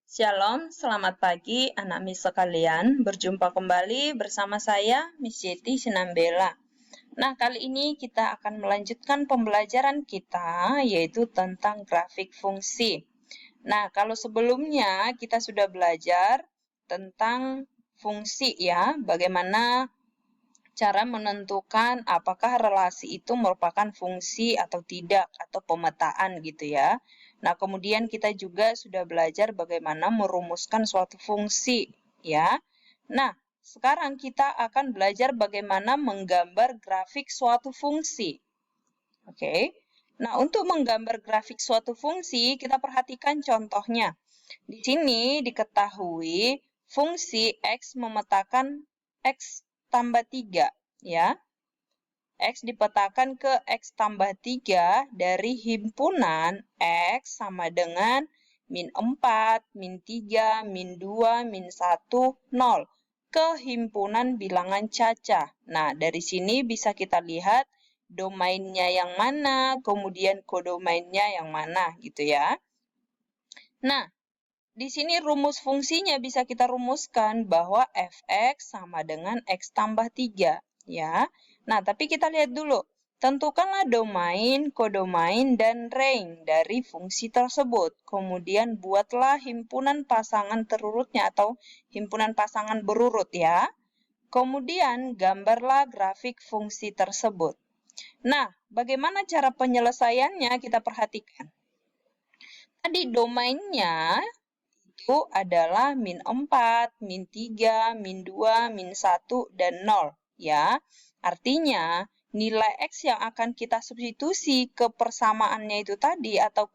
Shalom, selamat pagi anak Miss sekalian. Berjumpa kembali bersama saya, Miss Yeti Sinambela. Nah, kali ini kita akan melanjutkan pembelajaran kita, yaitu tentang grafik fungsi. Nah, kalau sebelumnya kita sudah belajar tentang fungsi ya, bagaimana cara menentukan apakah relasi itu merupakan fungsi atau tidak, atau pemetaan gitu ya. Nah, kemudian kita juga sudah belajar bagaimana merumuskan suatu fungsi ya. Nah, sekarang kita akan belajar bagaimana menggambar grafik suatu fungsi. Oke. Nah, untuk menggambar grafik suatu fungsi, kita perhatikan contohnya. Di sini diketahui fungsi X memetakan X tambah 3, ya. X dipetakan ke X tambah 3 dari himpunan X sama dengan min 4, min 3, min 2, min 1, 0 ke himpunan bilangan cacah. Nah, dari sini bisa kita lihat domainnya yang mana, kemudian kodomainnya yang mana gitu ya. Nah, di sini rumus fungsinya bisa kita rumuskan bahwa fx sama dengan x tambah 3, ya. Nah, tapi kita lihat dulu. Tentukanlah domain, kodomain, dan range dari fungsi tersebut. Kemudian buatlah himpunan pasangan terurutnya atau himpunan pasangan berurut ya. Kemudian gambarlah grafik fungsi tersebut. Nah, bagaimana cara penyelesaiannya kita perhatikan. Tadi domainnya itu adalah min 4, min 3, min 2, min 1, dan 0. Ya. Artinya, nilai X yang akan kita substitusi ke persamaannya itu tadi atau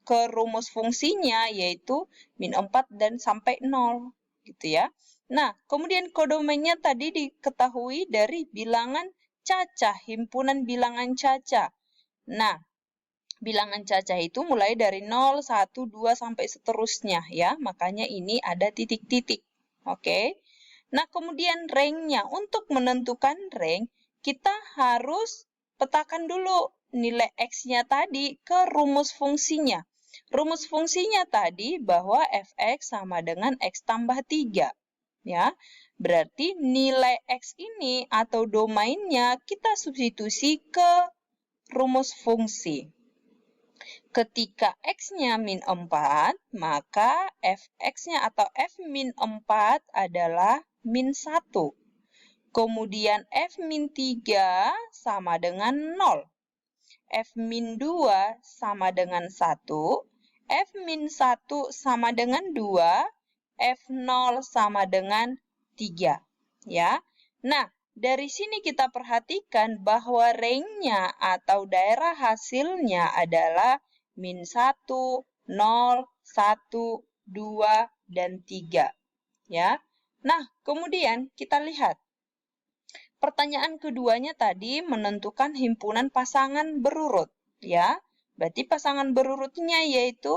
ke rumus fungsinya yaitu min 4 dan sampai 0. Gitu ya. Nah, kemudian kodomainnya tadi diketahui dari bilangan cacah, himpunan bilangan cacah. Nah, bilangan cacah itu mulai dari 0, 1, 2, sampai seterusnya ya. Makanya ini ada titik-titik. Oke. Nah, kemudian range-nya. Untuk menentukan range, kita harus petakan dulu nilai X-nya tadi ke rumus fungsinya. Rumus fungsinya tadi bahwa fx sama dengan X tambah 3. Ya. Berarti nilai X ini atau domainnya kita substitusi ke rumus fungsi. Ketika X-nya min 4, maka Fx-nya atau F min 4 adalah min 1. Kemudian F min 3 sama dengan 0. F min 2 sama dengan 1. F min 1 sama dengan 2. F0 sama dengan 3. Ya. Nah, dari sini kita perhatikan bahwa range-nya atau daerah hasilnya adalah min 1, 0, 1, 2, dan 3. Ya. Nah, kemudian kita lihat. Pertanyaan keduanya tadi menentukan himpunan pasangan berurut. Ya. Berarti pasangan berurutnya yaitu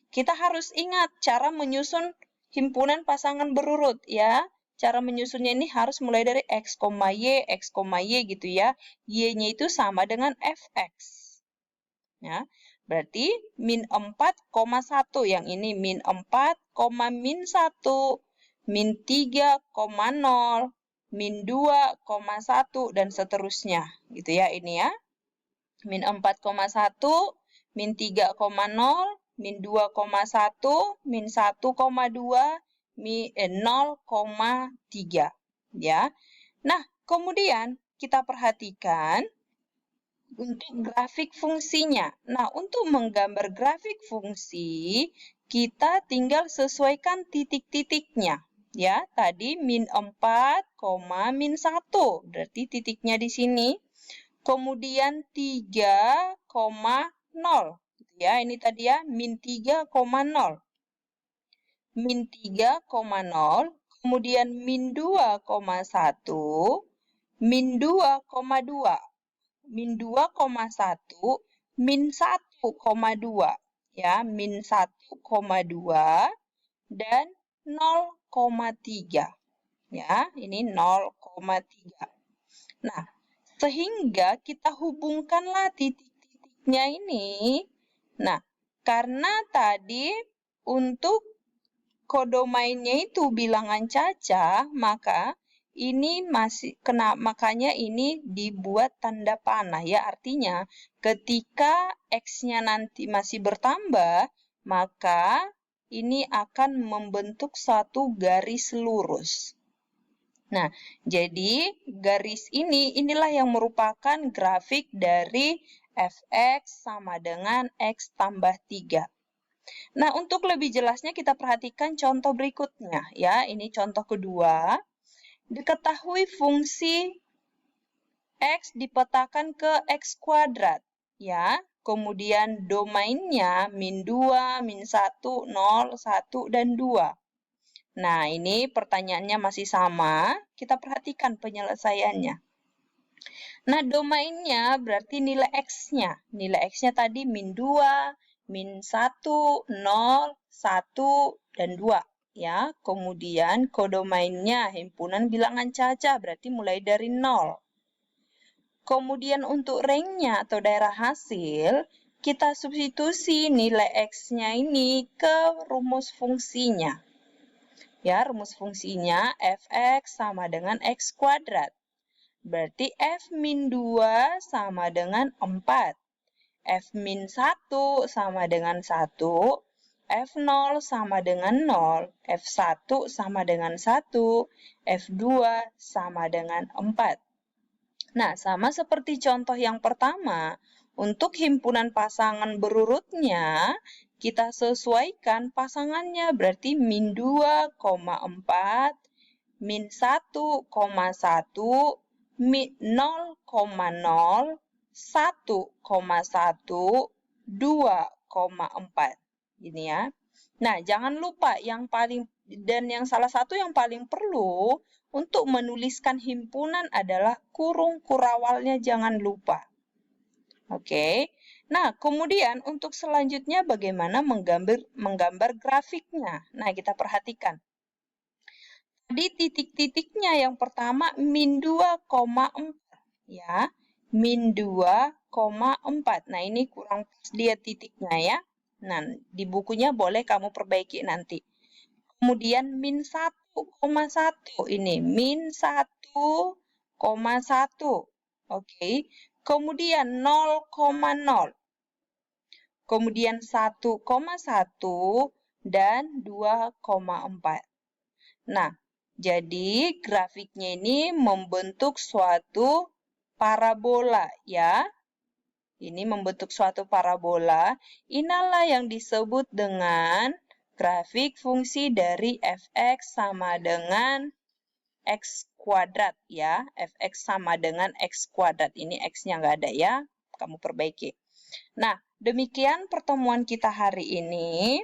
kita harus ingat cara menyusun himpunan pasangan berurut. Ya. Cara menyusunnya ini harus mulai dari X, Y, X, Y gitu ya. Y-nya itu sama dengan Fx. Ya. Berarti min 4,1. Yang ini min 4, min 1, min 3,0, min 2,1, dan seterusnya. Gitu ya ini ya. Min 4,1, min 3,0, min 2,1, min 1,2, 0,3. Ya. Nah, kemudian kita perhatikan untuk grafik fungsinya. Nah, untuk menggambar grafik fungsi, kita tinggal sesuaikan titik-titiknya. Ya, tadi min 4, min 1. Berarti titiknya di sini. Kemudian 3,0. Ya, ini tadi ya, min 3,0. Min 3,0. Kemudian min 2,1. Min 2,2. Min 2,1, min 1,2. Ya, min 1,2 dan 0,3. Ya, ini 0,3. Nah, sehingga kita hubungkanlah titik-titiknya ini. Nah, karena tadi untuk kodomainnya itu bilangan cacah, maka ini makanya ini dibuat tanda panah ya. Artinya ketika X-nya nanti masih bertambah, maka ini akan membentuk satu garis lurus. Nah, jadi garis inilah yang merupakan grafik dari fx sama dengan x tambah 3. Nah, untuk lebih jelasnya kita perhatikan contoh berikutnya ya. Ini contoh kedua. Diketahui fungsi x dipetakan ke x kuadrat ya. Kemudian domainnya min 2, min 1, 0, 1, dan 2. Nah, ini pertanyaannya masih sama. Kita perhatikan penyelesaiannya. Nah, domainnya berarti nilai X-nya. Nilai X-nya tadi min 2, min 1, 0, 1, dan 2. Ya, kemudian kodomainnya himpunan bilangan cacah berarti mulai dari 0. Kemudian untuk rank-nya atau daerah hasil, kita substitusi nilai X-nya ini ke rumus fungsinya. Ya, rumus fungsinya fx sama dengan x kuadrat. Berarti f min 2 sama dengan 4. F min 1 sama dengan 1. F0 sama dengan 0. F1 sama dengan 1. F2 sama dengan 4. Nah, sama seperti contoh yang pertama, untuk himpunan pasangan berurutnya, kita sesuaikan pasangannya, berarti min 2,4, min 1,1, min 0,0, 1,1, 2,4. Gini ya. Nah, jangan lupa yang salah satu yang paling perlu untuk menuliskan himpunan adalah kurung kurawalnya jangan lupa. Oke. Nah, kemudian untuk selanjutnya bagaimana menggambar grafiknya. Nah, kita perhatikan. Tadi titik-titiknya yang pertama min 2,4 ya. Min 2,4. Nah, ini kurang pas dia titiknya ya. Nah, di bukunya boleh kamu perbaiki nanti. Kemudian min 1,1 ini min 1,1. Oke. Kemudian 0,0. Kemudian 1,1 dan 2,4. Nah, jadi grafiknya ini membentuk suatu parabola ya. Ini membentuk suatu parabola. Inilah yang disebut dengan grafik fungsi dari fx sama dengan x kuadrat ya. Fx sama dengan x kuadrat. Ini x-nya nggak ada ya. Kamu perbaiki. Nah, demikian pertemuan kita hari ini.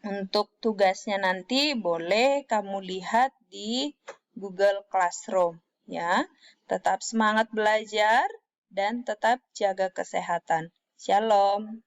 Untuk tugasnya nanti boleh kamu lihat di Google Classroom ya. Tetap semangat belajar dan tetap jaga kesehatan. Shalom.